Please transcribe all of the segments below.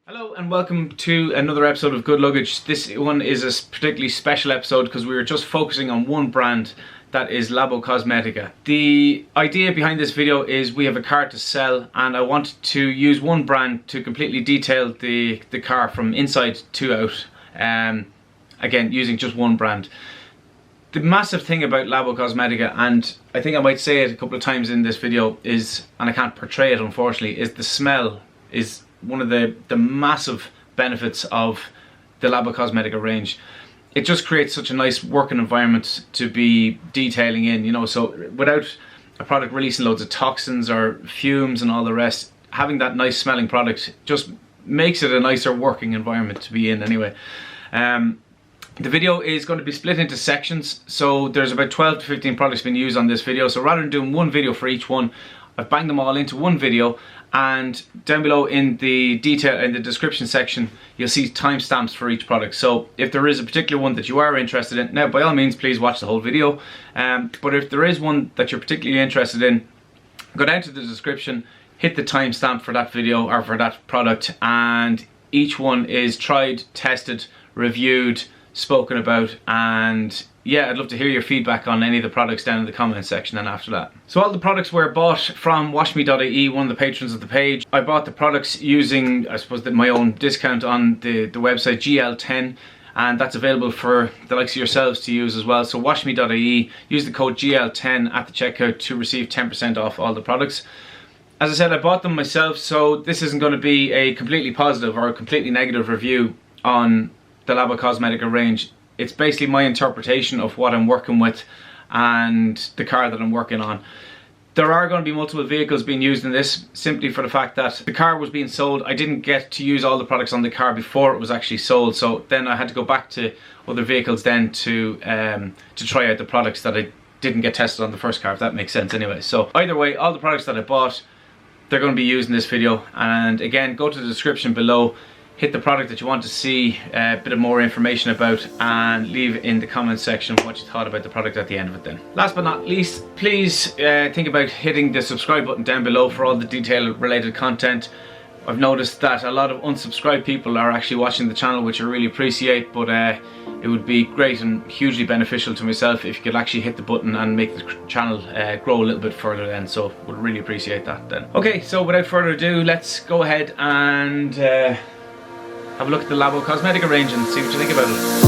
Hello and welcome to another episode of Good Luggage. This one is a particularly special episode because we were just focusing on one brand, that is Labocosmetica. The idea behind this video is we have a car to sell and I wanted to use one brand to completely detail the car from inside to out, again using just one brand. The massive thing about Labocosmetica, and I think I might say it a couple of times in this video, is, and I can't portray it unfortunately, is the smell is one of the massive benefits of the Labocosmetica range. It just creates such a nice working environment to be detailing in, you know, so without a product releasing loads of toxins or fumes and all the rest, having that nice smelling product just makes it a nicer working environment to be in anyway. The video is going to be split into sections, so there's about 12 to 15 products being used on this video, so rather than doing one video for each one, I've banged them all into one video, and down below in the detail, in the description section, you'll see timestamps for each product. So if there is a particular one that you are interested in, now by all means please watch the whole video, but if there is one that you're particularly interested in, go down to the description, hit the timestamp for that video or for that product, and each one is tried, tested, reviewed, spoken about, and yeah, I'd love to hear your feedback on any of the products down in the comment section and after that. So all the products were bought from washme.ie, one of the patrons of the page. I bought the products using, I suppose, my own discount on the website GL10, and that's available for the likes of yourselves to use as well. So washme.ie, use the code GL10 at the checkout to receive 10% off all the products. As I said, I bought them myself, so this isn't going to be a completely positive or a completely negative review on the Labocosmetica range. It's basically my interpretation of what I'm working with and the car that I'm working on. There are going to be multiple vehicles being used in this, simply for the fact that the car was being sold. I didn't get to use all the products on the car before it was actually sold, so then I had to go back to other vehicles then to try out the products that I didn't get tested on the first car, if that makes sense anyway. So either way, all the products that I bought, they're going to be used in this video, and again, go to the description below, hit the product that you want to see a bit of more information about, and leave in the comment section what you thought about the product at the end of it then. Last but not least, please think about hitting the subscribe button down below for all the detail related content. I've noticed that a lot of unsubscribed people are actually watching the channel, which I really appreciate, but it would be great and hugely beneficial to myself if you could actually hit the button and make the channel grow a little bit further then, so would really appreciate that then. Okay, so without further ado, let's go ahead and have a look at the Labocosmetica range and see what you think about it.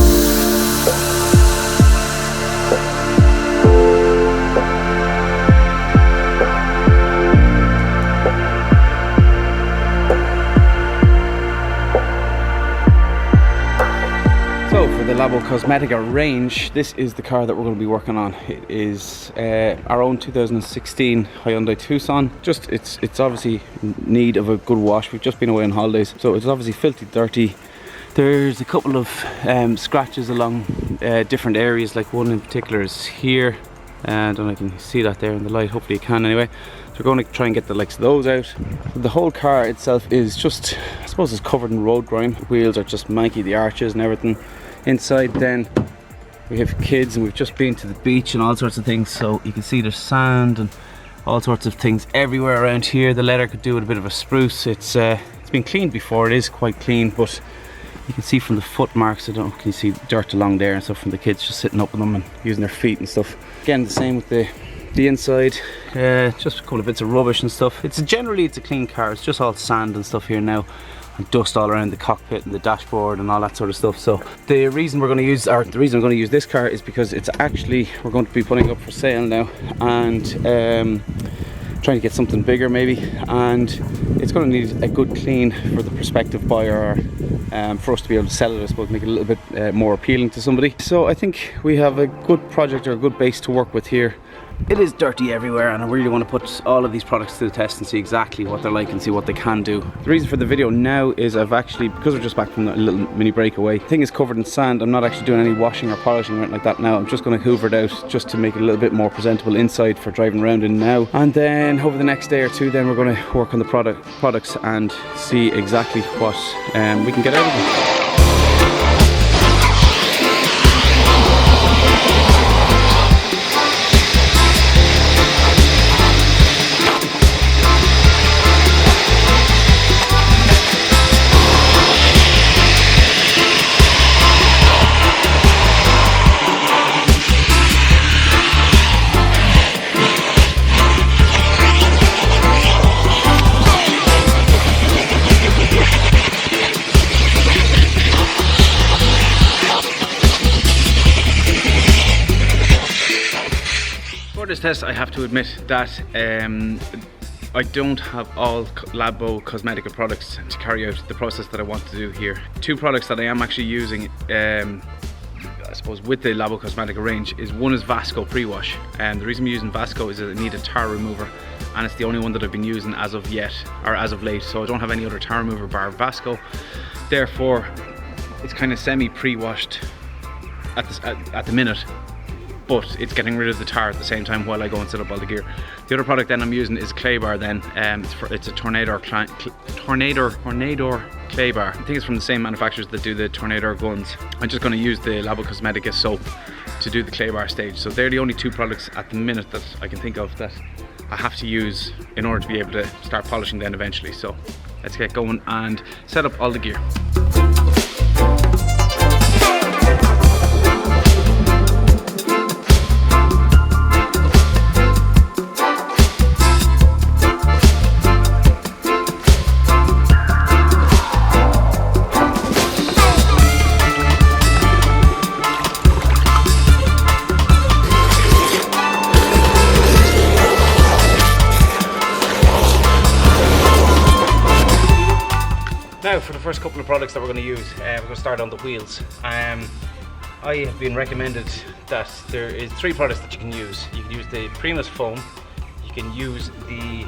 So for the Labocosmetica range, this is the car that we're going to be working on. It is our own 2016 Hyundai Tucson. Just it's obviously in need of a good wash. We've just been away on holidays, so it's obviously filthy dirty. There's a couple of scratches along different areas, like one in particular is here. I don't know if you can see that there in the light, hopefully you can anyway. So we're going to try and get the likes of those out. The whole car itself is just, I suppose, it's covered in road grime. Wheels are just manky, the arches and everything. Inside then we have kids, and we've just been to the beach and all sorts of things, so you can see there's sand and all sorts of things everywhere around here. The leather could do with a bit of a spruce. It's been cleaned before, it is quite clean, but you can see from the foot marks, I don't know, can you see dirt along there and stuff from the kids just sitting up on them and using their feet and stuff. Again, the same with the inside, just a couple of bits of rubbish and stuff. Generally it's a clean car, it's just all sand and stuff here now, and dust all around the cockpit and the dashboard and all that sort of stuff. So the reason I'm going to use this car is because it's actually, we're going to be putting up for sale now, and trying to get something bigger maybe, and it's going to need a good clean for the prospective buyer, for us to be able to sell it, I suppose, make it a little bit more appealing to somebody. So I think we have a good project or a good base to work with here. It is dirty everywhere, and I really want to put all of these products to the test and see exactly what they're like and see what they can do. The reason for the video now is I've actually, because we're just back from a little mini breakaway, the thing is covered in sand. I'm not actually doing any washing or polishing or anything like that now. I'm just going to hoover it out just to make it a little bit more presentable inside for driving around in now. And then over the next day or two, then we're going to work on the products and see exactly what we can get out of them. this test, I have to admit that I don't have all Labocosmetica products to carry out the process that I want to do here. Two products that I am actually using, I suppose, with the Labocosmetica range is one is Vasco pre-wash, and the reason I'm using Vasco is that I need a tar remover, and it's the only one that I've been using as of yet, or as of late, so I don't have any other tar remover bar Vasco. Therefore, it's kind of semi pre-washed at the minute, but it's getting rid of the tar at the same time while I go and set up all the gear. The other product then I'm using is clay bar then. It's a Tornado clay bar. I think it's from the same manufacturers that do the Tornado guns. I'm just going to use the Labocosmetica soap to do the clay bar stage. So they're the only two products at the minute that I can think of that I have to use in order to be able to start polishing then eventually. So let's get going and set up all the gear. Now for the first couple of products that we're going to use, we're going to start on the wheels. I have been recommended that there is three products that you can use. You can use the Primus foam, you can use the,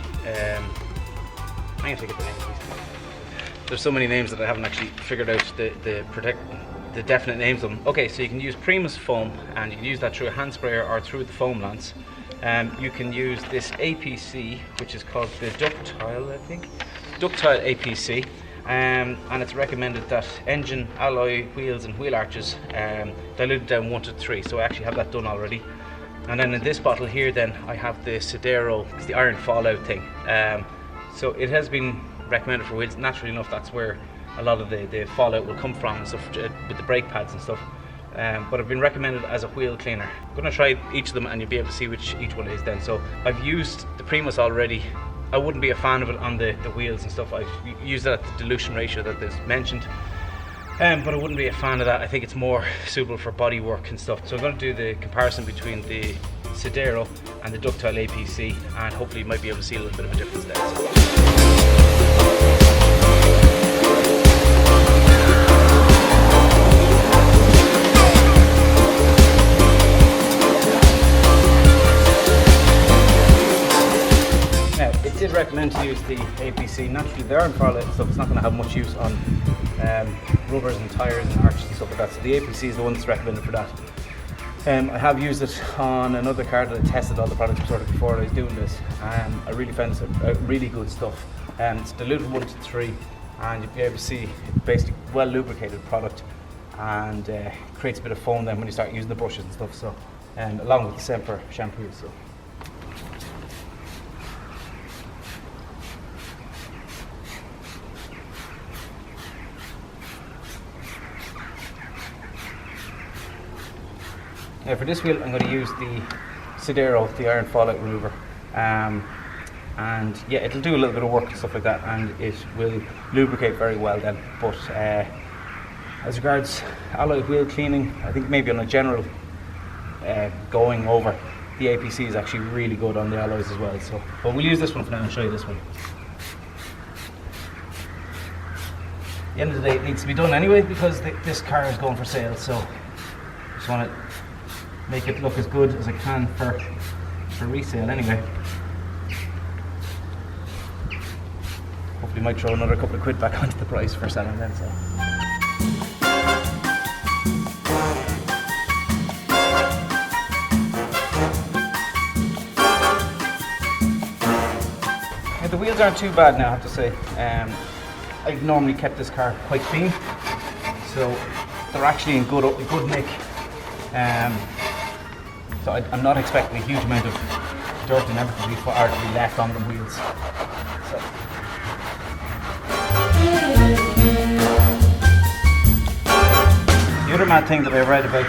I have to get the name of these. There's so many names that I haven't actually figured out the definite names of them. Okay, so you can use Primus foam, and you can use that through a hand sprayer or through the foam lance. You can use this APC, which is called the Ductile, I think. Ductile APC. And it's recommended that engine, alloy, wheels and wheel arches diluted down 1 to 3, so I actually have that done already. And then in this bottle here then I have the Sidero, it's the iron fallout thing. So it has been recommended for wheels. Naturally enough, that's where a lot of the fallout will come from and stuff, with the brake pads and stuff. But I've been recommended as a wheel cleaner. I'm going to try each of them and you'll be able to see which each one is then. So I've used the Primus already. I wouldn't be a fan of it on the wheels and stuff. I've used that at the dilution ratio that is mentioned, but I wouldn't be a fan of that. I think it's more suitable for body work and stuff. So I'm going to do the comparison between the Sidero and the Ductile APC, and hopefully you might be able to see a little bit of a difference there. I did recommend to use the APC. Naturally, they aren't fallout and stuff. It's not going to have much use on rubbers and tyres and arches and stuff like that. So the APC is the one that's recommended for that. I have used it on another car that I tested all the products sort of before I was doing this. I really found it's a really good stuff. It's diluted 1 to 3, and you'll be able to see it's basically well lubricated product, and creates a bit of foam then when you start using the brushes and stuff. So, along with the Semper shampoo. So. Now for this wheel I'm going to use the Sidero, the iron fallout remover, and yeah, it'll do a little bit of work and stuff like that, and it will lubricate very well then. But as regards alloy wheel cleaning, I think maybe on a general going over, the APC is actually really good on the alloys as well. So, but we'll use this one for now and show you this one. At the end of the day it needs to be done anyway because this car is going for sale, so just want to make it look as good as I can for resale anyway. Hopefully might throw another couple of quid back onto the price for selling then. So. Now, the wheels aren't too bad now, I have to say. I've normally kept this car quite clean, so they're actually in good nick. So I'm not expecting a huge amount of dirt and everything to be left on the wheels. So. The other mad thing that I read about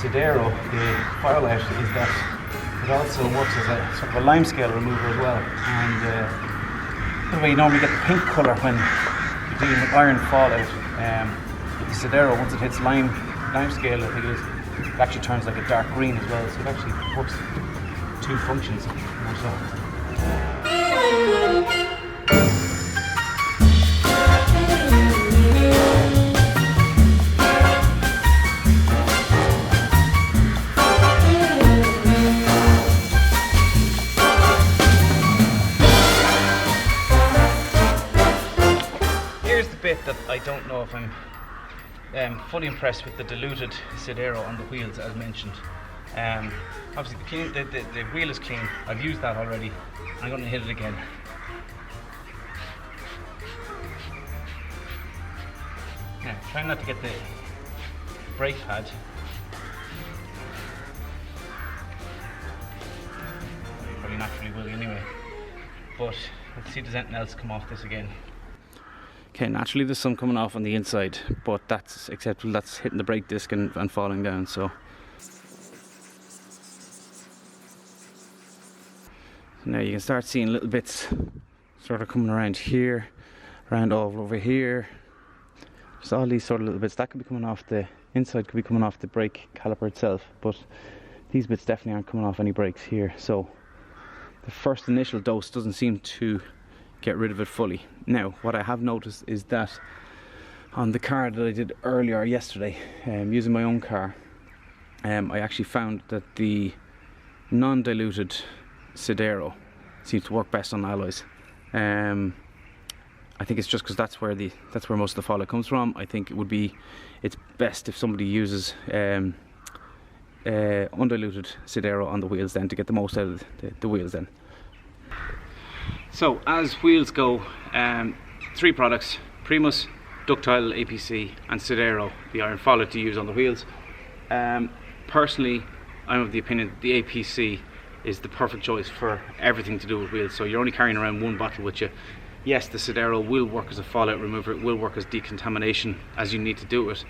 Sidero, the Firelight, is that it also works as a sort of a lime scale remover as well. And the way you normally get the pink colour when you're dealing with iron fallout, with the Sidero, once it hits lime scale, I think it actually turns like a dark green as well, so it actually works two functions. Here's the bit that I don't know if I'm fully impressed with: the diluted Sidero on the wheels, as mentioned. Obviously the wheel is clean. I've used that already. I'm going to hit it again. Now, try not to get the brake pad. You probably naturally will anyway. But let's see if there's anything else come off this again. Okay, naturally there's some coming off on the inside, but that's acceptable. That's hitting the brake disc and falling down. So now you can start seeing little bits sort of coming around here, around all over here. Just all these sort of little bits that could be coming off the inside, could be coming off the brake caliper itself, but these bits definitely aren't coming off any brakes here. So the first initial dose doesn't seem to get rid of it fully. Now, what I have noticed is that on the car that I did earlier yesterday, using my own car, I actually found that the non-diluted Sidero seems to work best on alloys. I think it's just because that's where most of the fallout comes from. I think it's best if somebody uses undiluted Sidero on the wheels then, to get the most out of the wheels then. So as wheels go, 3 products: Primus, Ductile APC and Sidero, the iron fallout to use on the wheels. Personally, I'm of the opinion that the APC is the perfect choice for everything to do with wheels. So you're only carrying around one bottle with you. Yes, the Sidero will work as a fallout remover, it will work as decontamination as you need to do it.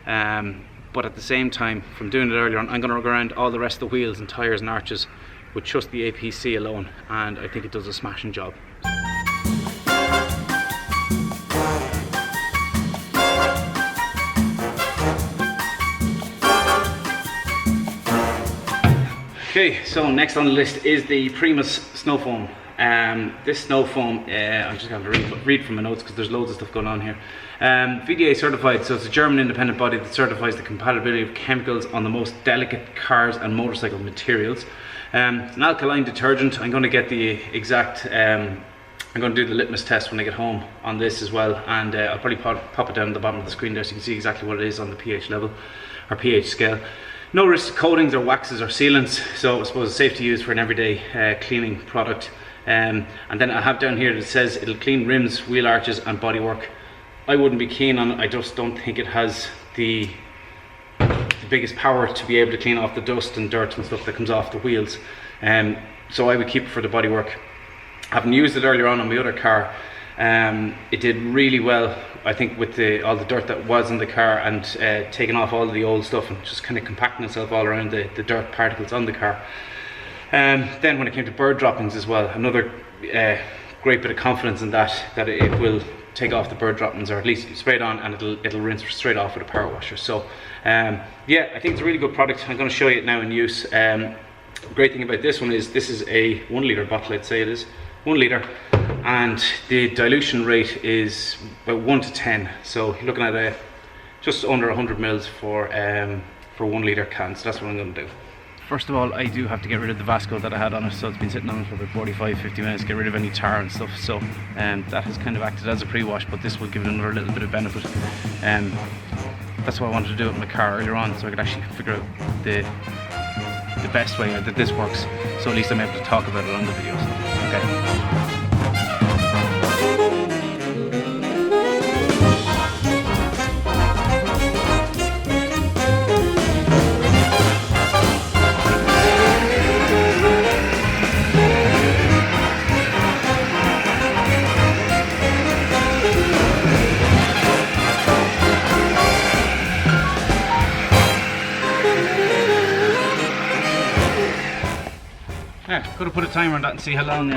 But at the same time, from doing it earlier on, I'm going to go around all the rest of the wheels and tyres and arches with just the APC alone, and I think it does a smashing job. Okay, so next on the list is the Primus Snowfoam. This Snowfoam, I'm just going to read from my notes because there's loads of stuff going on here. VDA certified, so it's a German independent body that certifies the compatibility of chemicals on the most delicate cars and motorcycle materials. It's an alkaline detergent. I'm going to get the exact, I'm going to do the litmus test when I get home on this as well, and I'll probably pop it down at the bottom of the screen there so you can see exactly what it is on the pH level, or pH scale. No risk coatings or waxes or sealants, so I suppose it's safe to use for an everyday cleaning product. And then I have down here that it says it'll clean rims, wheel arches and bodywork. I wouldn't be keen on it. I just don't think it has the biggest power to be able to clean off the dust and dirt and stuff that comes off the wheels. So I would keep it for the bodywork. Having used it earlier on my other car, it did really well, I think, with all the dirt that was in the car, and taking off all of the old stuff and just kind of compacting itself all around the dirt particles on the car. Then when it came to bird droppings as well, another great bit of confidence in that it will take off the bird droppings, or at least spray it on, and it'll rinse straight off with a power washer. So yeah, I think it's a really good product. I'm going to show you it now in use. Great thing about this one is this is a 1 litre bottle. I'd say it is 1 litre, and the dilution rate is about 1 to 10. So you're looking at just under 100 mils for 1 litre can. So that's what I'm going to do. First of all, I do have to get rid of the Vasco that I had on it, so it's been sitting on it for about 45-50 minutes, get rid of any tar and stuff. So that has kind of acted as a pre-wash, but this will give it another little bit of benefit. That's why I wanted to do it in my car earlier on, so I could actually figure out the best way that this works, so at least I'm able to talk about it on the video. So, okay. Could have put a timer on that and see how long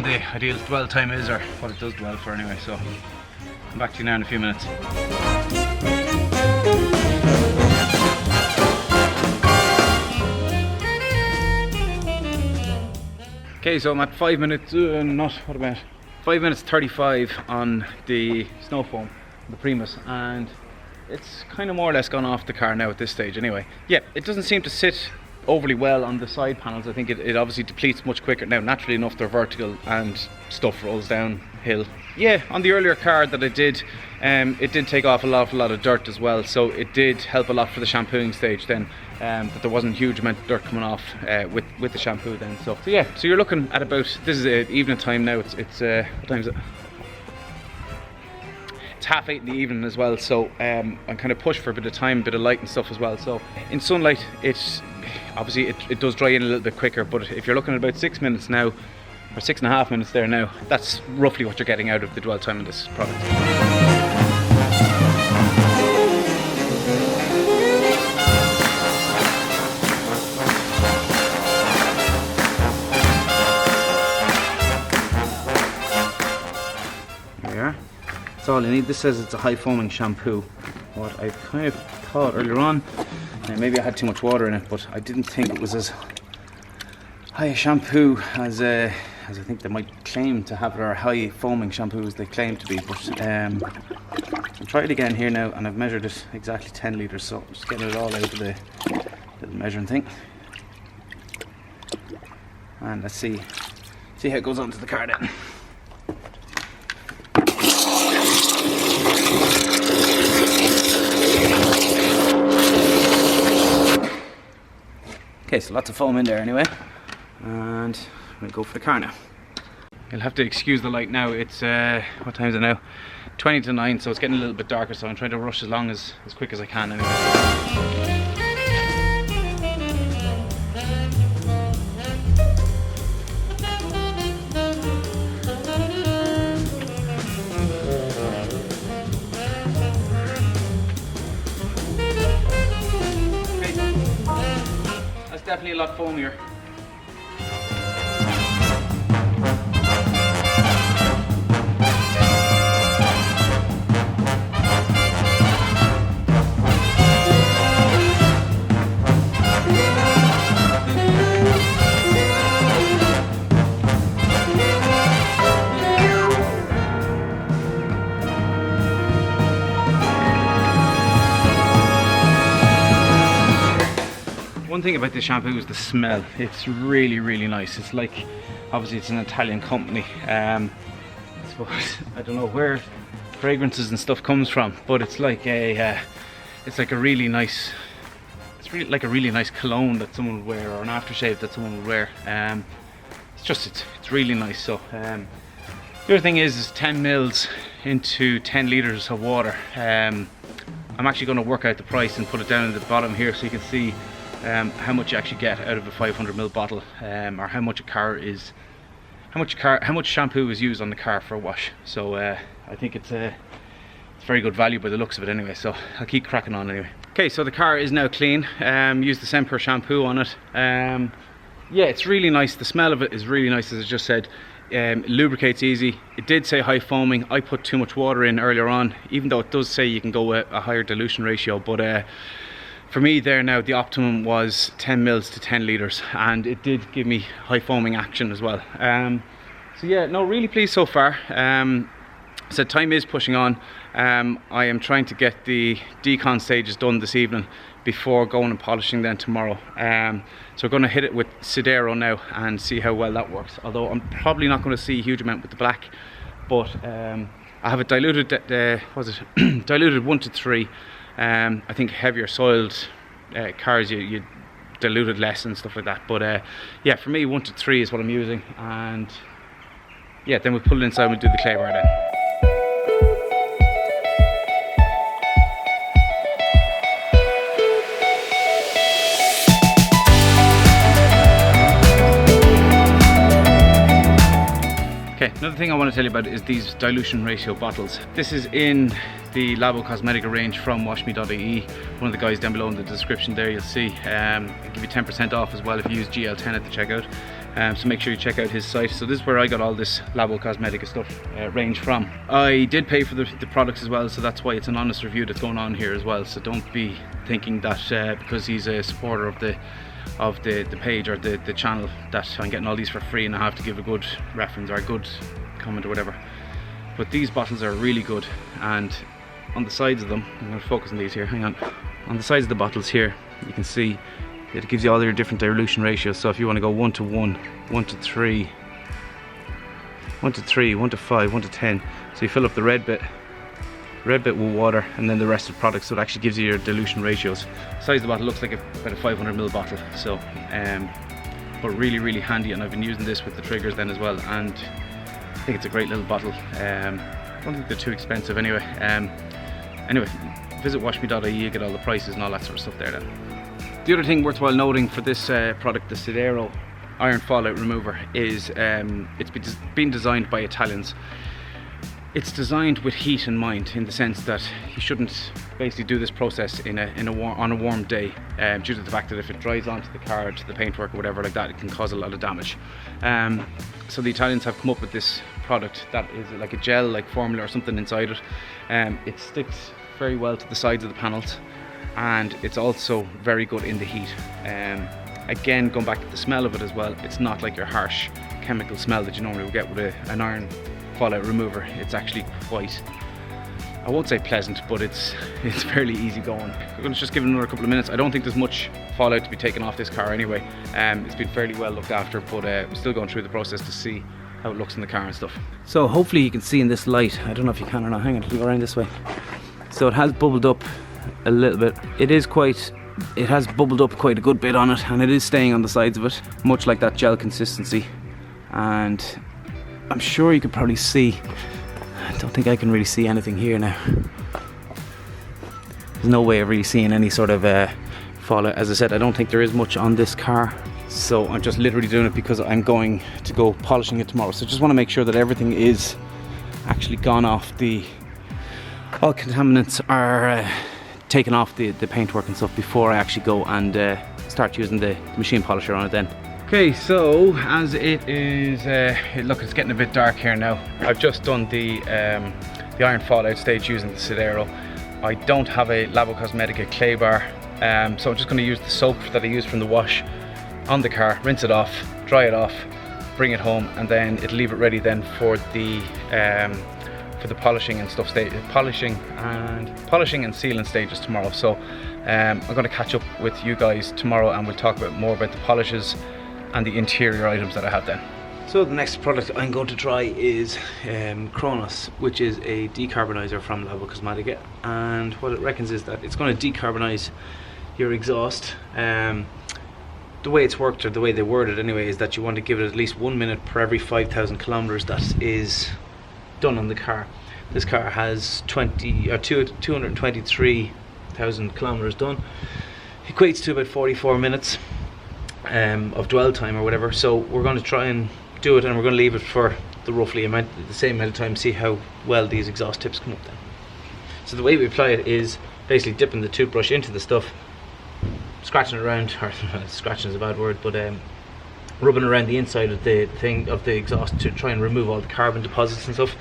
the ideal dwell time is, or what it does dwell for anyway. So I'm back to you now in a few minutes. Okay, so I'm at 5 minutes, 5 minutes 35 on the Snowfoam, the Primus, and it's kind of more or less gone off the car now at this stage anyway. Yeah, it doesn't seem to sit overly well on the side panels. I think it obviously depletes much quicker. Now, naturally enough, they're vertical and stuff rolls downhill. Yeah, on the earlier car that I did, it did take off a lot of dirt as well, so it did help a lot for the shampooing stage then, that there wasn't a huge amount of dirt coming off with the shampoo then. So yeah, so you're looking at about, this is evening time now, it's what time is it? It's 8:30 in the evening as well, so I'm kind of pushed for a bit of time, a bit of light and stuff as well. So in sunlight, it's obviously it does dry in a little bit quicker, but if you're looking at about 6 minutes now, or 6.5 minutes there now, that's roughly what you're getting out of the dwell time in this product. There we are. That's all you need. This says it's a high foaming shampoo. What I kind of thought earlier on, maybe I had too much water in it, but I didn't think it was as high a shampoo as I think they might claim to have, or high foaming shampoo as they claim to be. But I'll try it again here now, and I've measured it exactly 10 litres, so I'm just getting it all out of the little measuring thing. And let's see how it goes onto the car then. Okay, so lots of foam in there anyway, and we'll go for the car now. You'll have to excuse the light now. It's what time is it now? 20 to 9, so it's getting a little bit darker, so I'm trying to rush as quick as I can anyway. Definitely a lot foamier. One thing about this shampoo is the smell. It's really, really nice. It's like, obviously it's an Italian company. I suppose, I don't know where fragrances and stuff comes from, but it's like a really nice, it's really like a really nice cologne that someone would wear, or an aftershave that someone would wear. It's really nice. So the other thing is 10 mils into 10 litres of water. I'm actually going to work out the price and put it down at the bottom here so you can see how much you actually get out of a 500ml bottle, or how much shampoo is used on the car for a wash. So I think it's very good value by the looks of it anyway, so I'll keep cracking on anyway. Okay, so the car is now clean. Used the Semper shampoo on it. Yeah, it's really nice. The smell of it is really nice, as I just said. It lubricates easy. It did say high foaming. I put too much water in earlier on, even though it does say you can go a higher dilution ratio, but for me there now, the optimum was 10 mils to 10 litres, and it did give me high foaming action as well. So yeah, no, really pleased so far. So time is pushing on. I am trying to get the decon stages done this evening before going and polishing then tomorrow. So we're going to hit it with Sidero now and see how well that works. Although I'm probably not going to see a huge amount with the black, but I have it diluted. Diluted 1 to 3. I think heavier soiled cars you diluted less and stuff like that. But yeah, for me 1 to 3 is what I'm using, and yeah, then we'll pull it inside and we'll do the clay bar then. Okay, another thing I want to tell you about is these dilution ratio bottles. This is in the Labocosmetica range from washme.ie. One of the guys down below in the description there, you'll see. I'll give you 10% off as well if you use GL10 at the checkout. So make sure you check out his site. So this is where I got all this Labocosmetica stuff range from. I did pay for the products as well, so that's why it's an honest review that's going on here as well. So don't be thinking that because he's a supporter of the of the page or the channel that I'm getting all these for free, and I have to give a good reference or a good comment or whatever. But these bottles are really good, and on the sides of them, I'm going to focus on these here, hang on. On the sides of the bottles here, you can see it gives you all your different dilution ratios. So if you want to go 1 to 1, 1 to 3, 1 to 3, 1 to 5, 1 to 10. So you fill up the red bit with water, and then the rest of the product, so it actually gives you your dilution ratios. The size of the bottle looks like about a 500ml bottle, so but really handy, and I've been using this with the triggers then as well, and I think it's a great little bottle. I don't think they're too expensive anyway. Anyway, visit washme.ie, you get all the prices and all that sort of stuff there then. The other thing worthwhile noting for this product, the Sidero iron fallout remover, is it's been designed by Italians. It's designed with heat in mind, in the sense that you shouldn't basically do this process on a warm day, due to the fact that if it dries onto the car, to the paintwork or whatever like that, it can cause a lot of damage. So the Italians have come up with this product that is like a gel-like formula or something inside it. It sticks very well to the sides of the panels, and it's also very good in the heat. Again, going back to the smell of it as well, it's not like your harsh chemical smell that you normally would get with an iron fallout remover. It's actually quite, I won't say pleasant, but it's fairly easy going. We're going to just give it another couple of minutes. I don't think there's much fallout to be taken off this car anyway. It's been fairly well looked after, but we're still going through the process to see how it looks in the car and stuff. So hopefully you can see in this light, I don't know if you can or not, hang on, go around this way. So it has bubbled up a little bit. It has bubbled up quite a good bit on it, and it is staying on the sides of it, much like that gel consistency. And I'm sure you could probably see, I don't think I can really see anything here now. There's no way of really seeing any sort of fallout. As I said, I don't think there is much on this car, so I'm just literally doing it because I'm going to go polishing it tomorrow. So just want to make sure that everything is actually gone off, all contaminants are taken off the paintwork and stuff before I actually go and start using the machine polisher on it then. Okay, so as it is, look, it's getting a bit dark here now. I've just done the iron fallout stage using the Sidero. I don't have a Labocosmetica clay bar, so I'm just going to use the soap that I used from the wash on the car, rinse it off, dry it off, bring it home, and then it'll leave it ready then for the polishing and stuff polishing and sealant stages tomorrow. So I'm going to catch up with you guys tomorrow, and we'll talk more about the polishes and the interior items that I have then. So the next product I'm going to try is Cronos, which is a decarbonizer from Labocosmetica, and what it reckons is that it's going to decarbonize your exhaust. The way it's worked, or the way they word it anyway, is that you want to give it at least 1 minute per every 5,000 kilometers that is done on the car. This car has 223,000 kilometers done. Equates to about 44 minutes of dwell time or whatever. So we're going to try and do it, and we're going to leave it for the same amount of time, see how well these exhaust tips come up then. So the way we apply it is basically dipping the toothbrush into the stuff, scratching it around, or scratching is a bad word, but rubbing around the inside of the exhaust to try and remove all the carbon deposits and stuff.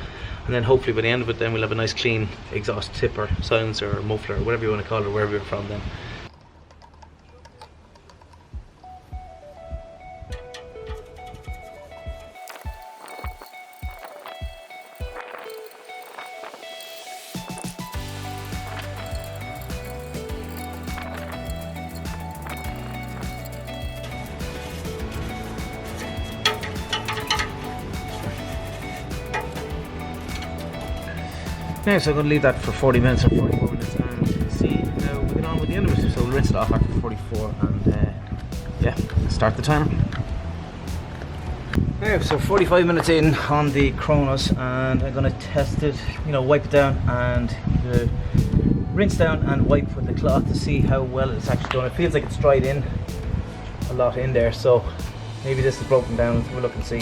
And then hopefully by the end of it then we'll have a nice clean exhaust tip or silencer or muffler or whatever you want to call it, wherever you're from then. Yeah, so I'm going to leave that for 40 minutes or 44 minutes and see how we get on with the end of it. So we'll rinse it off after 44 and yeah, start the timer. Okay, so 45 minutes in on the Cronos, and I'm going to test it, wipe it down and rinse down and wipe with the cloth to see how well it's actually done. It feels like it's dried in a lot in there, so maybe this is broken down. Let's have a look and see.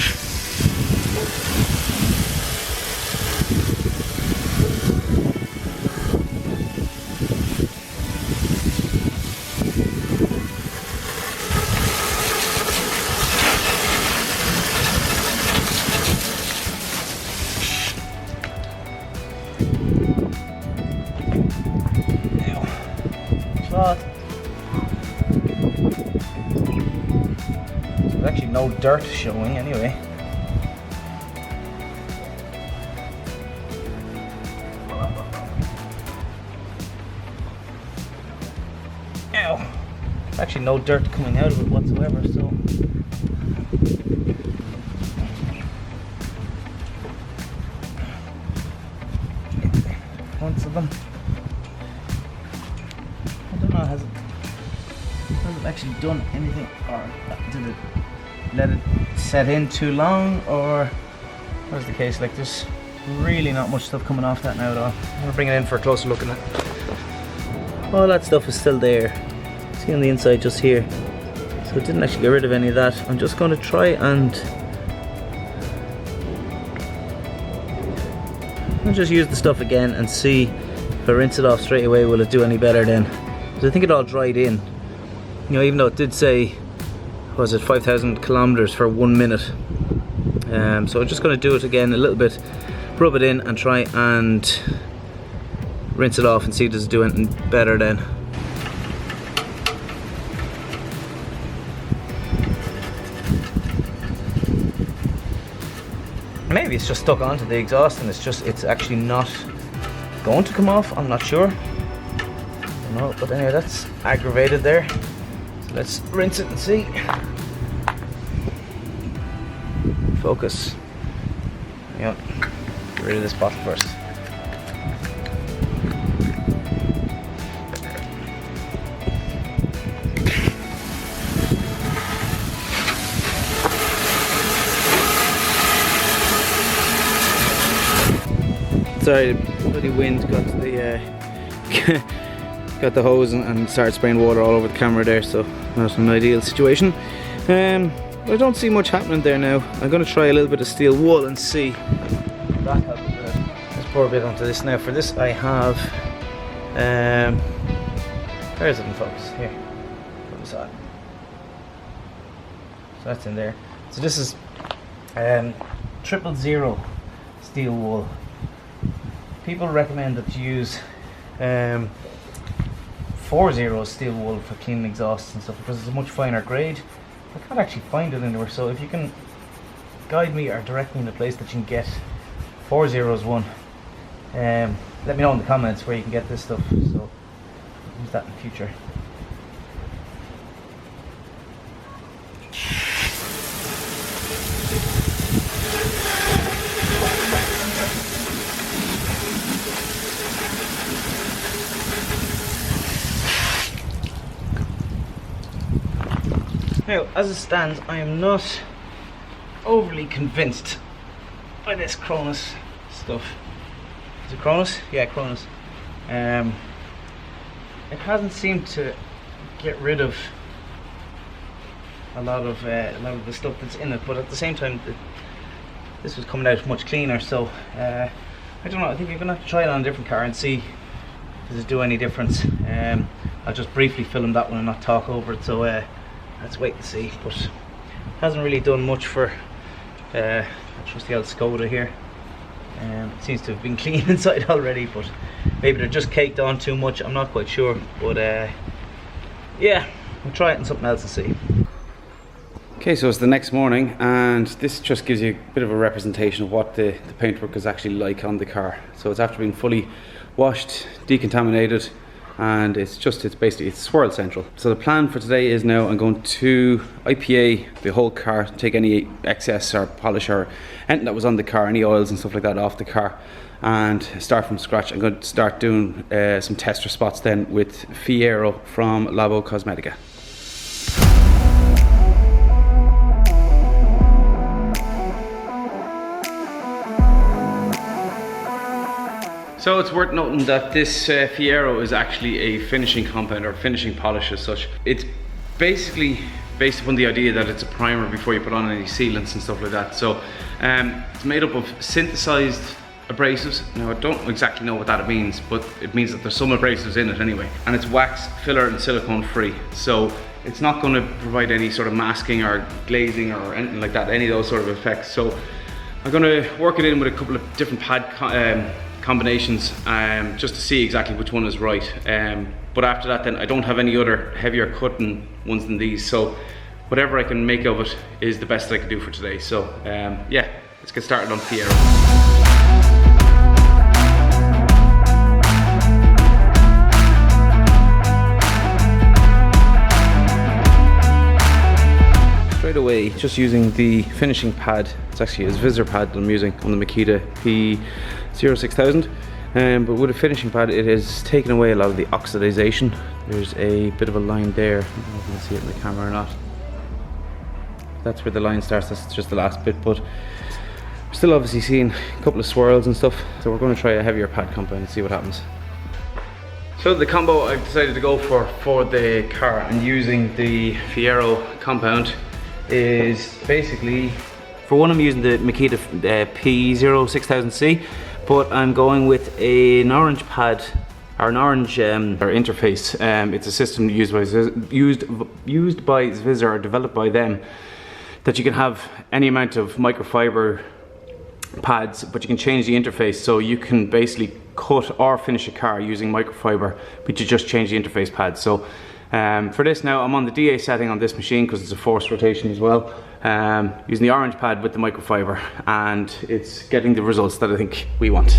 no dirt showing anyway. Ow! Actually no dirt coming out of it whatsoever, so once of them. I don't know, has it actually done anything, or did it let it set in too long, or what is the case? Like, there's really not much stuff coming off that now at all. I'm gonna bring it in for a closer look at it. All that stuff is still there. See on the inside just here. So it didn't actually get rid of any of that. I'm just going to try and I'll just use the stuff again and see if I rinse it off straight away, will it do any better then? Because I think it all dried in. You know, even though it did say, what was it, 5,000 kilometers for 1 minute. So I'm just going to do it again a little bit, rub it in and try and rinse it off and see does it do anything better then. Maybe it's just stuck onto the exhaust and it's actually not going to come off, I'm not sure. I don't know, but anyway, that's aggravated there. So let's rinse it and see. Focus. Yeah, get rid of this bottle first. Sorry, the bloody wind got the got the hose and started spraying water all over the camera there, so not an ideal situation. I don't see much happening there now. I'm going to try a little bit of steel wool and see. Let's pour a bit onto this now. For this I have, where is it in focus? Here, put this on. So that's in there. So this is 000 steel wool. People recommend that you use 40 steel wool for cleaning exhausts and stuff because it's a much finer grade. I can't actually find it anywhere, so if you can guide me or direct me in a place that you can get 40s one, let me know in the comments where you can get this stuff, so use that in the future. Now, as it stands, I am not overly convinced by this Cronos stuff. Is it Cronos? Yeah, Cronos. It hasn't seemed to get rid of a lot of the stuff that's in it, but at the same time, this was coming out much cleaner. So I don't know. I think you're gonna have to try it on a different car and see does it do any difference. I'll just briefly film that one and not talk over it. So. Let's wait and see, but it hasn't really done much for trusty old Skoda here. It seems to have been clean inside already, but maybe they're just caked on too much, I'm not quite sure. But yeah, we'll try it in something else and see. Okay, so it's the next morning and this just gives you a bit of a representation of what the paintwork is actually like on the car. So it's after being fully washed, decontaminated, and it's basically swirl central. So the plan for today is now I'm going to IPA the whole car, take any excess or polish or anything that was on the car, any oils and stuff like that off the car, and start from scratch. I'm going to start doing some tester spots then with Fiero from Labocosmetica. So it's worth noting that this Fiero is actually a finishing compound or finishing polish as such. It's basically based upon the idea that it's a primer before you put on any sealants and stuff like that. So it's made up of synthesized abrasives. Now I don't exactly know what that means, but it means that there's some abrasives in it anyway. And it's wax, filler and silicone free. So it's not going to provide any sort of masking or glazing or anything like that, any of those sort of effects. So I'm going to work it in with a couple of different pad combinations just to see exactly which one is right. But after that then I don't have any other heavier cutting ones than these, so whatever I can make of it is the best I can do for today. So yeah, let's get started on Fiero. Straight away, just using the finishing pad. It's actually a visor pad that I'm using on the Makita P06000. But with a finishing pad, it has taken away a lot of the oxidization. There's a bit of a line there. I don't know if you can see it in the camera or not. That's where the line starts. That's just the last bit, but we're still obviously seeing a couple of swirls and stuff. So we're going to try a heavier pad compound and see what happens. So the combo I've decided to go for the car and using the Fiero compound is basically, for one, I'm using the Makita P06000C, but I'm going with an orange pad, or an orange interface. It's a system used by Sidero, or developed by them, that you can have any amount of microfiber pads, but you can change the interface, so you can basically cut or finish a car using microfiber, but you just change the interface pad. So for this now, I'm on the DA setting on this machine because it's a forced rotation as well, using the orange pad with the microfiber, and it's getting the results that I think we want.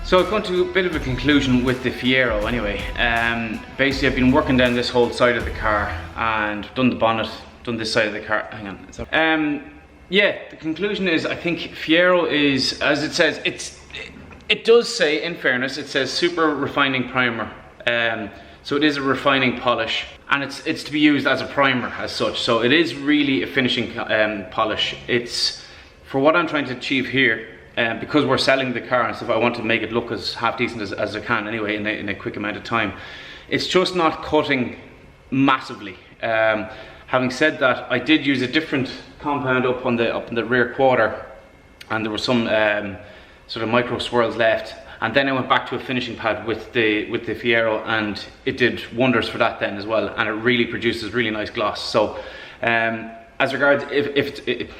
So I've come to a bit of a conclusion with the Fiero anyway. Basically I've been working down this whole side of the car and done the bonnet, done this side of the car. Hang on. Yeah, the conclusion is I think Fiero is, as it says, it does say, in fairness, it says super refining primer. So it is a refining polish, and it's to be used as a primer as such. So it is really a finishing polish. It's, for what I'm trying to achieve here, because we're selling the car and stuff, I want to make it look as half decent as I can anyway in a quick amount of time. It's just not cutting massively. Having said that, I did use a different compound up on the rear quarter, and there were some sort of micro swirls left, and then I went back to a finishing pad with the Fiero, and it did wonders for that then as well, and it really produces really nice gloss. So as regards if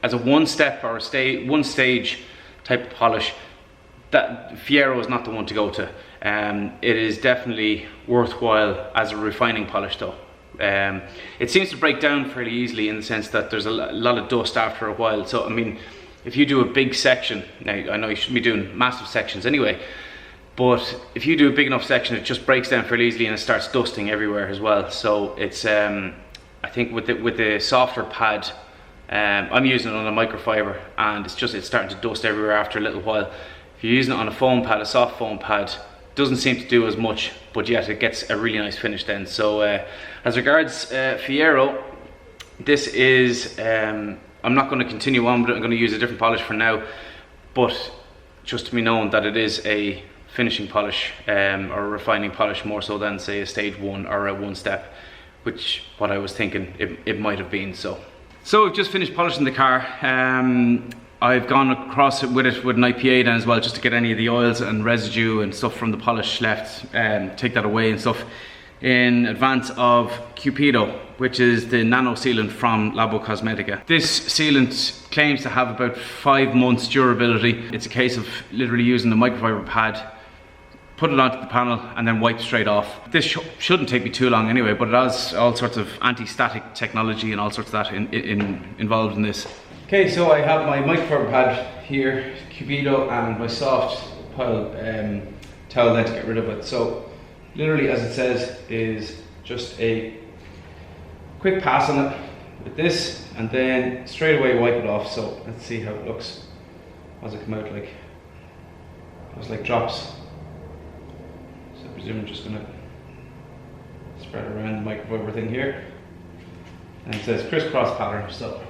as a one step or one stage type of polish, that Fiero is not the one to go to. It is definitely worthwhile as a refining polish though. It seems to break down fairly easily in the sense that there's a lot of dust after a while. So I mean, if you do a big section, now I know you shouldn't be doing massive sections anyway, but if you do a big enough section, it just breaks down fairly easily and it starts dusting everywhere as well. So it's I think with the softer pad, I'm using it on a microfiber, and it's starting to dust everywhere after a little while. If you're using it on a foam pad, a soft foam pad, it doesn't seem to do as much, but yet it gets a really nice finish then. So as regards Fiero, this is, I'm not going to continue on, but I'm going to use a different polish for now, but just to be known that it is a finishing polish, or a refining polish, more so than say a stage one or a one step, which what I was thinking it might have been. So I've just finished polishing the car. I've gone across it with an IPA then as well, just to get any of the oils and residue and stuff from the polish left, take that away and stuff, in advance of Cupido, which is the Nano Sealant from Labocosmetica. This sealant claims to have about 5 months durability. It's a case of literally using the microfiber pad, put it onto the panel and then wipe straight off. This shouldn't take me too long anyway, but it has all sorts of anti-static technology and all sorts of that involved in this. Okay, so I have my microfiber pad here, Cupido, and my soft towel then to get rid of it. So literally, as it says, is just a quick pass on it with this, and then straight away wipe it off. So let's see how it looks. What does it come out like? It's like drops. So I presume I'm just gonna spread around the microfiber thing here. And it says crisscross pattern, so.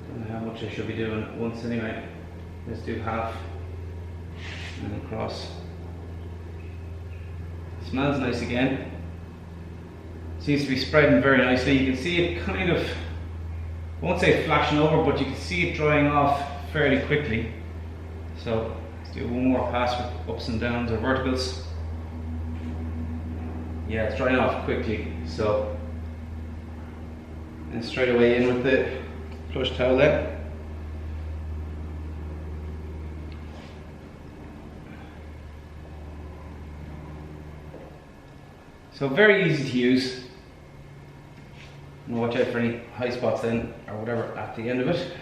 Don't know how much I should be doing at once anyway. Let's do half and then across. Smells nice again. Seems to be spreading very nicely. You can see it kind of, I won't say flashing over, but you can see it drying off fairly quickly. So it's do one more pass with ups and downs or verticals. Yeah, it's drying off quickly, so and straight away in with the flush towel then. So very easy to use. And watch out for any high spots then, or whatever at the end of it.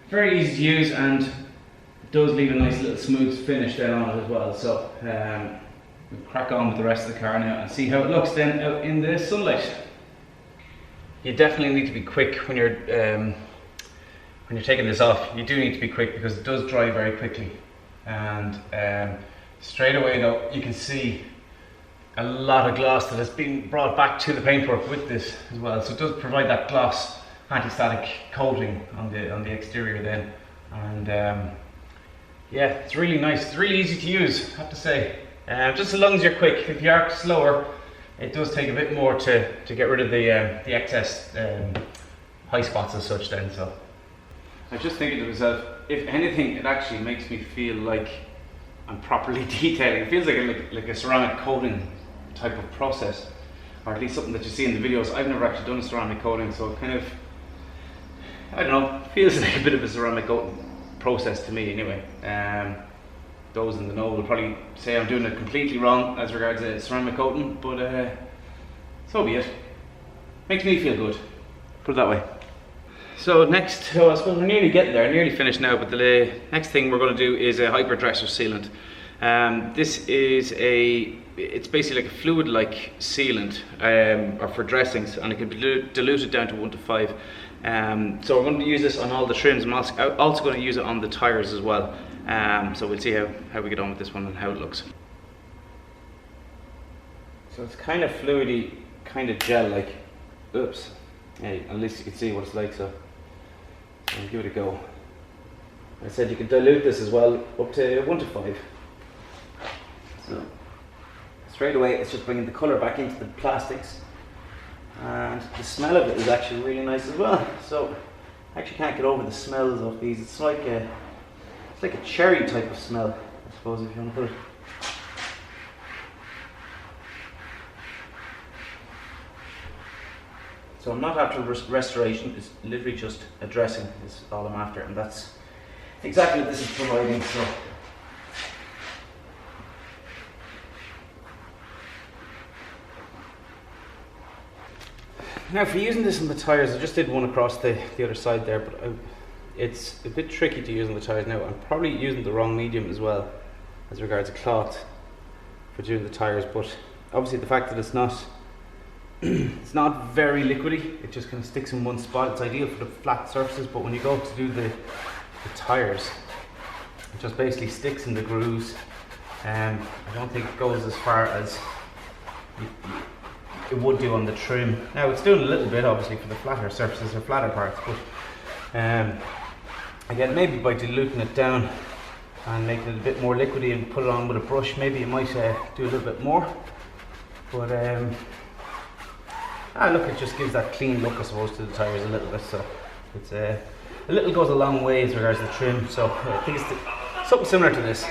Very easy to use, and it does leave a nice little smooth finish then on it as well. So we'll crack on with the rest of the car now and see how it looks then out in the sunlight. You definitely need to be quick when you're taking this off. You do need to be quick because it does dry very quickly. And straight away though, you can see a lot of gloss that has been brought back to the paintwork with this as well. So it does provide that gloss anti-static coating on the exterior then. And yeah, it's really nice. It's really easy to use, I have to say. Just as long as you're quick. If you are slower, it does take a bit more to get rid of the excess high spots as such then. So I was just thinking to myself, if anything, it actually makes me feel like I'm properly detailing. It feels like a ceramic coating type of process, or at least something that you see in the videos. I've never actually done a ceramic coating, so it kind of, I don't know, feels like a bit of a ceramic coating process to me anyway. Those in the know will probably say I'm doing it completely wrong as regards to ceramic coating, but so be it. Makes me feel good, put it that way. So next, I suppose we're nearly getting there, nearly finished now, but the next thing we're going to do is a hyperdresser sealant. This is it's basically like a fluid-like sealant or for dressings, and it can be diluted down to 1 to 5. So we're going to use this on all the trims. I'm also going to use it on the tires as well. So we'll see how we get on with this one and how it looks. So it's kind of fluidy, kind of gel-like. Oops. Hey, at least you can see what it's like, so I'll give it a go. I said you can dilute this as well up to 1 to 5. So straight away it's just bringing the colour back into the plastics, and the smell of it is actually really nice as well. So I actually can't get over the smells of these. It's like a cherry type of smell, I suppose, if you want to put it. So I'm not after restoration, it's literally just a dressing is all I'm after, and that's exactly what this is providing. So now for using this on the tyres, I just did one across the other side there, but it's a bit tricky to use on the tyres now. I'm probably using the wrong medium as well as regards to cloth for doing the tyres, but obviously the fact that it's not very liquidy, it just kind of sticks in one spot. It's ideal for the flat surfaces, but when you go to do the tyres, it just basically sticks in the grooves. I don't think it goes as far as it would do on the trim. Now it's doing a little bit obviously for the flatter surfaces or flatter parts, but again, maybe by diluting it down and making it a bit more liquidy and put it on with a brush, maybe you might do a little bit more. But look, it just gives that clean look, I suppose, to the tyres a little bit. So it's a little goes a long way as regards to the trim. So I think it's something similar to this.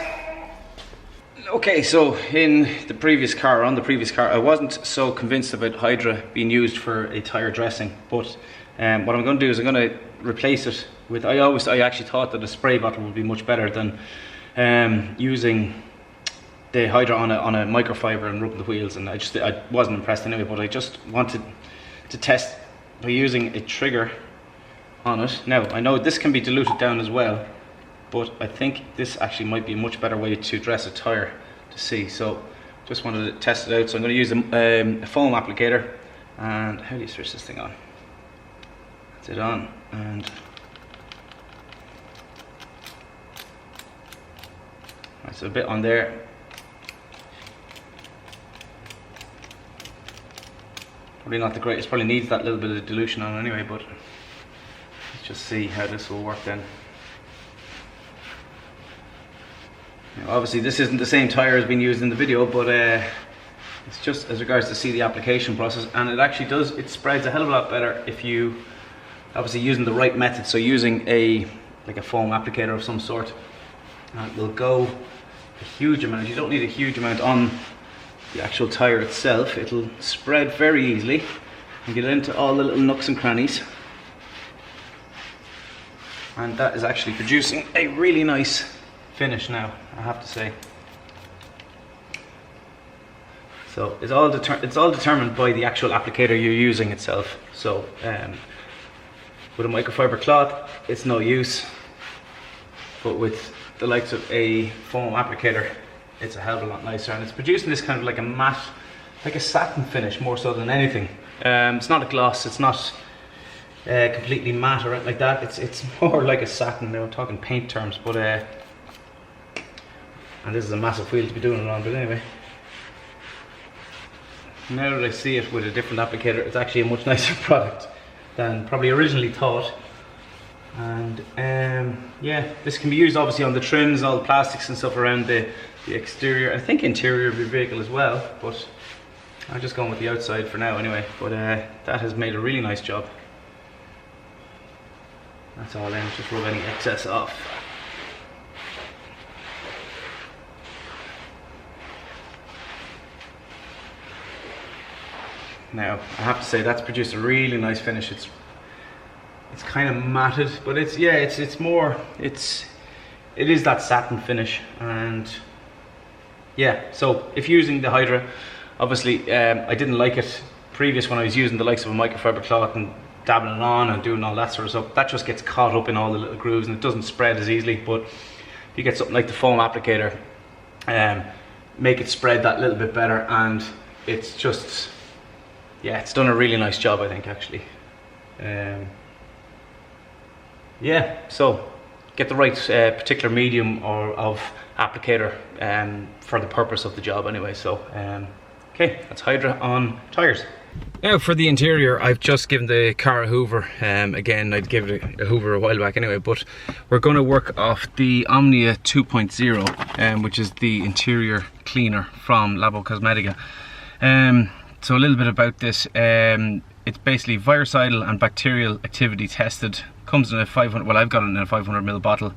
Okay, so on the previous car, I wasn't so convinced about Hydra being used for a tyre dressing, but what I'm going to do is I'm going to replace it with, I actually thought that a spray bottle would be much better than using the Hydra on a microfiber and rubbing the wheels, and I wasn't impressed anyway, but I just wanted to test by using a trigger on it. Now, I know this can be diluted down as well, but I think this actually might be a much better way to dress a tyre to see. So just wanted to test it out. So I'm going to use a foam applicator. And how do you switch this thing on? That's it on. And that's a bit on there. Probably not the greatest, probably needs that little bit of dilution on anyway, but let's just see how this will work then. Now, obviously this isn't the same tyre as being used in the video, but it's just as regards to see the application process, and it actually does, it spreads a hell of a lot better if you obviously using the right method. So using a like a foam applicator of some sort, and it will go a huge amount. You don't need a huge amount on the actual tire itself. It'll spread very easily and get into all the little nooks and crannies, and that is actually producing a really nice finish now, I have to say. So it's all determined by the actual applicator you're using itself. So with a microfiber cloth, it's no use, but with the likes of a foam applicator, it's a hell of a lot nicer, and it's producing this kind of like a matte, like a satin finish more so than anything. It's not a gloss, it's not completely matte or anything like that. It's more like a satin. Now I'm talking paint terms, but and this is a massive wheel to be doing it on, but anyway. Now that I see it with a different applicator, it's actually a much nicer product than probably originally thought. And yeah, this can be used obviously on the trims, all the plastics and stuff around the exterior, I think interior of your vehicle as well, but I'm just going with the outside for now anyway. But that has made a really nice job. That's all in, just rub any excess off. Now, I have to say that's produced a really nice finish. It's kind of matted, but it is that satin finish. And yeah, so if you're using the Hydra, obviously I didn't like it previous when I was using the likes of a microfiber cloth and dabbing it on and doing all that sort of stuff. That just gets caught up in all the little grooves and it doesn't spread as easily. But if you get something like the foam applicator, make it spread that little bit better, and it's just, yeah, it's done a really nice job, I think, actually. Yeah, so get the right particular medium of applicator for the purpose of the job anyway. So okay, that's Hydra on tires. Now for the interior, I've just given the car a hoover. Again, I'd give it a hoover a while back anyway, but we're going to work off the Omnia 2.0, which is the interior cleaner from Labocosmetica. So a little bit about this. It's basically virucidal and bacterial activity tested. Comes in a 500, well, I've got it in a 500ml bottle.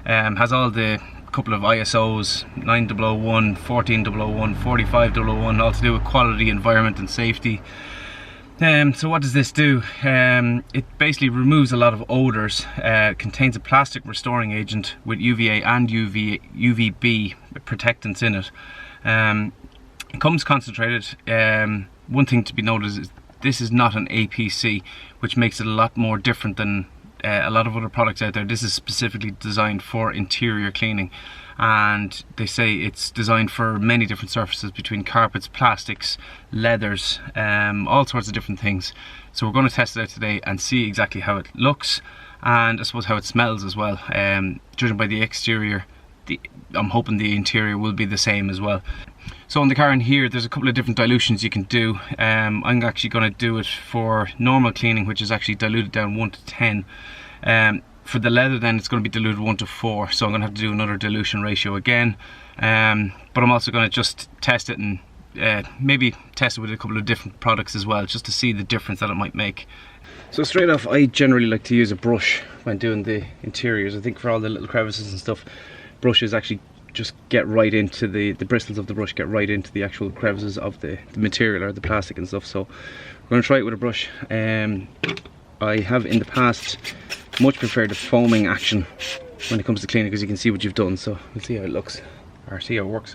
Has all the couple of ISOs, 9001, 14001, 45001, all to do with quality, environment and safety. So what does this do? It basically removes a lot of odors. Contains a plastic restoring agent with UVA and UVB protectants in it. It comes concentrated. One thing to be noted is this is not an APC, which makes it a lot more different than a lot of other products out there. This is specifically designed for interior cleaning, and they say it's designed for many different surfaces, between carpets, plastics, leathers, all sorts of different things. So we're going to test it out today and see exactly how it looks, and I suppose how it smells as well. Judging by the exterior, I'm hoping the interior will be the same as well. So on the car in here, there's a couple of different dilutions you can do. I'm actually going to do it for normal cleaning, which is actually diluted down 1 to 10. For the leather then, it's going to be diluted 1 to 4, so I'm going to have to do another dilution ratio again. But I'm also going to just test it and maybe test it with a couple of different products as well, just to see the difference that it might make. So straight off, I generally like to use a brush when doing the interiors. I think for all the little crevices and stuff, brushes actually just get right into the bristles of the brush, get right into the actual crevices of the material or the plastic and stuff. So we're going to try it with a brush. I have in the past much preferred the foaming action when it comes to cleaning, because you can see what you've done. So we'll see how it looks, or see how it works.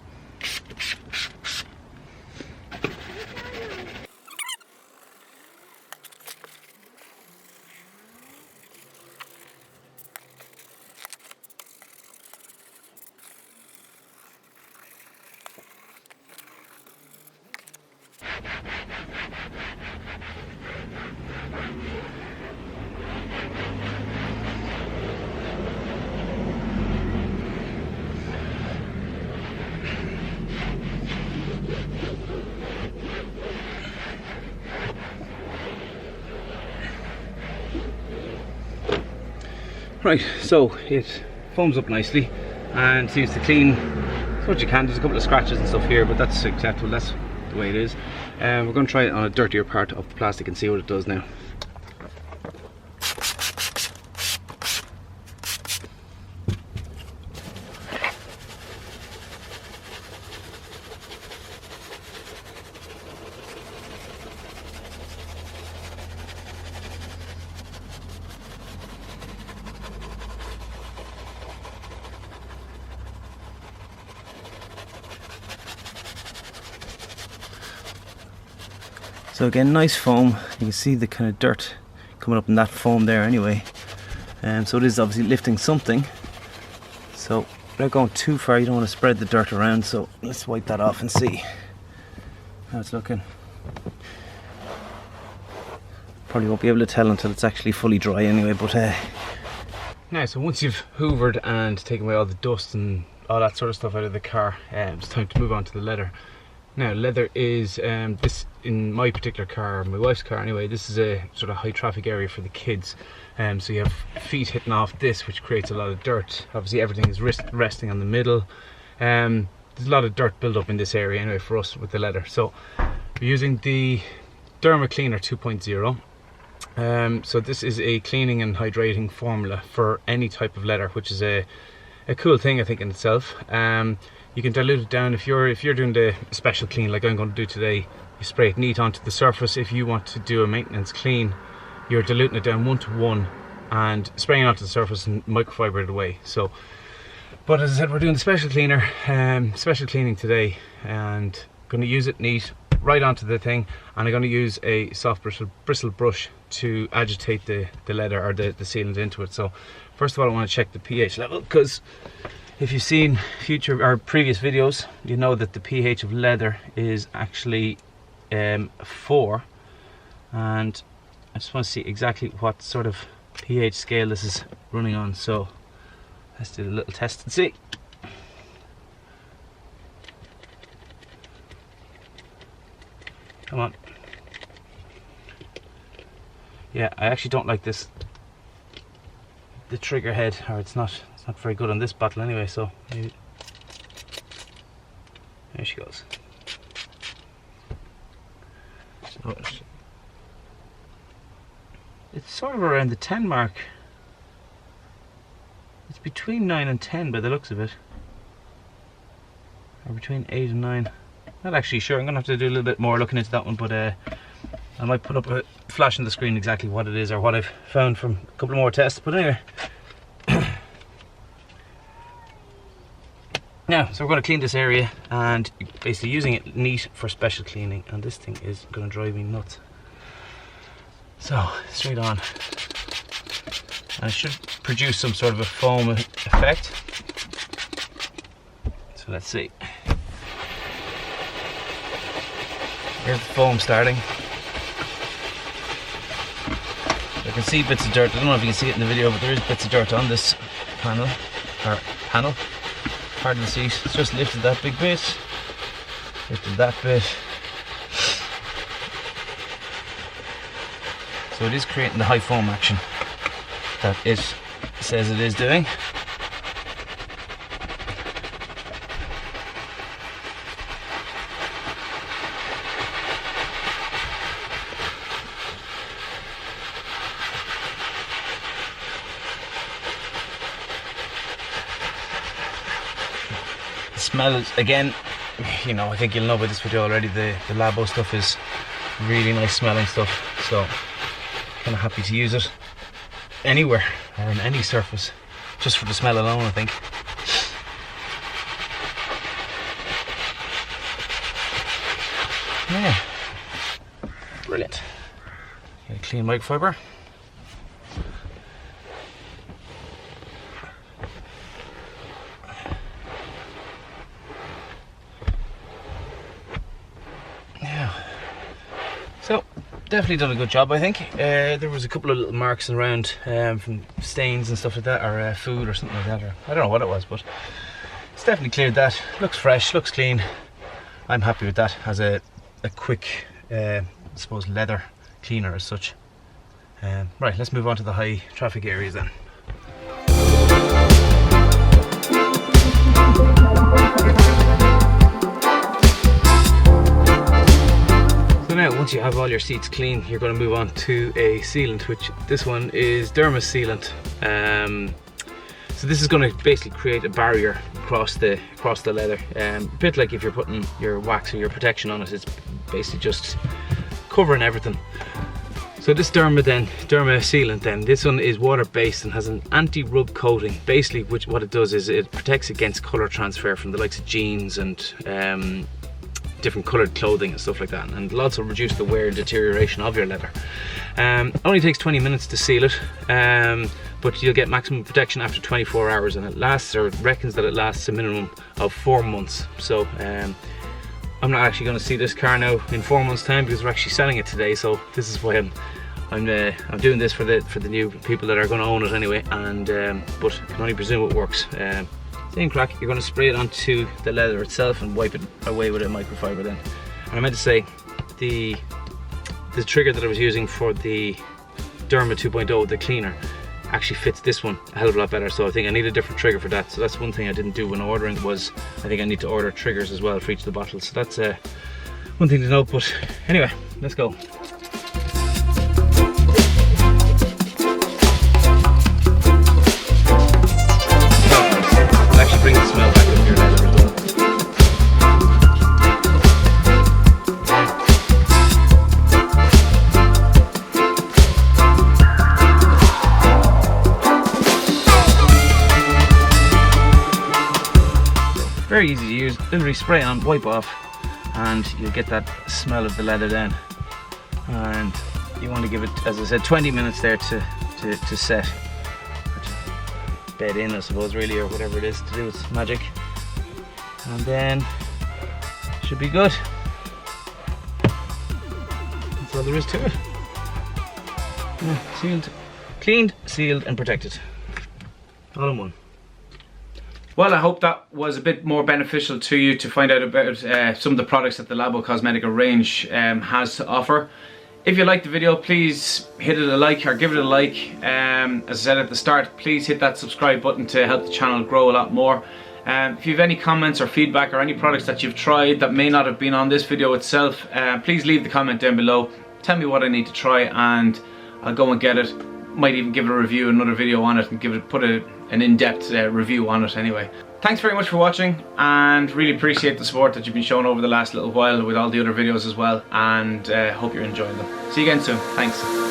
Right, so it foams up nicely and seems to clean as much as you can. There's a couple of scratches and stuff here, but that's acceptable, that's the way it is. We're going to try it on a dirtier part of the plastic and see what it does now. So again, nice foam. You can see the kind of dirt coming up in that foam there anyway. So it is obviously lifting something. So without going too far, you don't want to spread the dirt around. So let's wipe that off and see how it's looking. Probably won't be able to tell until it's actually fully dry anyway, but now, so once you've hoovered and taken away all the dust and all that sort of stuff out of the car, it's time to move on to the leather. Now, leather is, this in my particular car, my wife's car anyway, this is a sort of high traffic area for the kids. So you have feet hitting off this, which creates a lot of dirt. Obviously everything is resting on the middle. There's a lot of dirt build up in this area anyway for us with the leather. So we're using the Derma Cleaner 2.0. So this is a cleaning and hydrating formula for any type of leather, which is a cool thing I think in itself. You can dilute it down if you're doing the special clean like I'm going to do today. You spray it neat onto the surface. If you want to do a maintenance clean, you're diluting it down 1:1 and spraying it onto the surface and microfiber it away. So, but as I said, we're doing the special cleaner, special cleaning today, and going to use it neat right onto the thing, and I'm going to use a soft bristle brush to agitate the leather or the sealant into it. So first of all, I want to check the pH level, because if you've seen future or previous videos, you know that the pH of leather is actually 4, and I just want to see exactly what sort of pH scale this is running on. So let's do a little test and see. Come on. Yeah, I actually don't like this, the trigger head, or it's not very good on this bottle anyway, so maybe. There she goes. So it's sort of around the 10 mark. It's between 9 and 10 by the looks of it, or between 8 and 9. Not actually sure. I'm gonna have to do a little bit more looking into that one, but I might put up a flash on the screen exactly what it is or what I've found from a couple more tests. But anyway, now, so we're going to clean this area and basically using it neat for special cleaning, and this thing is going to drive me nuts. So straight on, and it should produce some sort of a foam effect. So let's see. Here's the foam starting. I can see bits of dirt. I don't know if you can see it in the video, but there is bits of dirt on this panel, or panel, part of the seat. It's just lifted that big bit, lifted that bit. So it is creating the high foam action that it says it is doing. Smell is, again, you know, I think you'll know by this video already, the Labo stuff is really nice smelling stuff, so kind of happy to use it anywhere or on any surface, just for the smell alone, I think. Yeah, brilliant. Get a clean microfiber. So, definitely done a good job, I think. There was a couple of little marks around from stains and stuff like that, or food or something like that, or I don't know what it was, but it's definitely cleared that. Looks fresh, looks clean. I'm happy with that as a quick, I suppose, leather cleaner as such. Right, let's move on to the high traffic areas then. So now, once you have all your seats clean, you're going to move on to a sealant, which this one is Derma Sealant. So this is going to basically create a barrier across the leather. A bit like if you're putting your wax or your protection on it, it's basically just covering everything. So this Derma Sealant then, this one is water based and has an anti-rub coating. Basically what it does is it protects against colour transfer from the likes of jeans and different coloured clothing and stuff like that, and it'll also reduce the wear and deterioration of your leather. It only takes 20 minutes to seal it, but you'll get maximum protection after 24 hours, and it lasts, or it reckons that it lasts a minimum of 4 months. So I'm not actually going to see this car now in 4 months time, because we're actually selling it today, so this is why I'm doing this for the new people that are going to own it anyway. And but I can only presume it works. Same crack, you're going to spray it onto the leather itself and wipe it away with a microfiber then. And I meant to say, the trigger that I was using for the Derma 2.0, the cleaner, actually fits this one a hell of a lot better, so I think I need a different trigger for that. So that's one thing I didn't do when ordering, was I think I need to order triggers as well for each of the bottles. So that's one thing to note. But anyway, let's go. Bring the smell back of your leather as well. Very easy to use, literally spray on, wipe off, and you'll get that smell of the leather then. And you want to give it, as I said, 20 minutes there to set. Bed in, I suppose, really, or whatever it is to do its magic, and then should be good. That's all there is to it. Yeah, sealed, cleaned, sealed and protected, all in one. Well, I hope that was a bit more beneficial to you to find out about some of the products that the Labocosmetica range has to offer. If you liked the video, please hit it a like, or give it a like. As I said at the start, please hit that subscribe button to help the channel grow a lot more. If you have any comments or feedback, or any products that you've tried that may not have been on this video itself, please leave the comment down below. Tell me what I need to try and I'll go and get it. Might even give it a review, another video on it, and put an in-depth review on it anyway. Thanks very much for watching, and really appreciate the support that you've been showing over the last little while with all the other videos as well, and hope you're enjoying them. See you again soon. Thanks.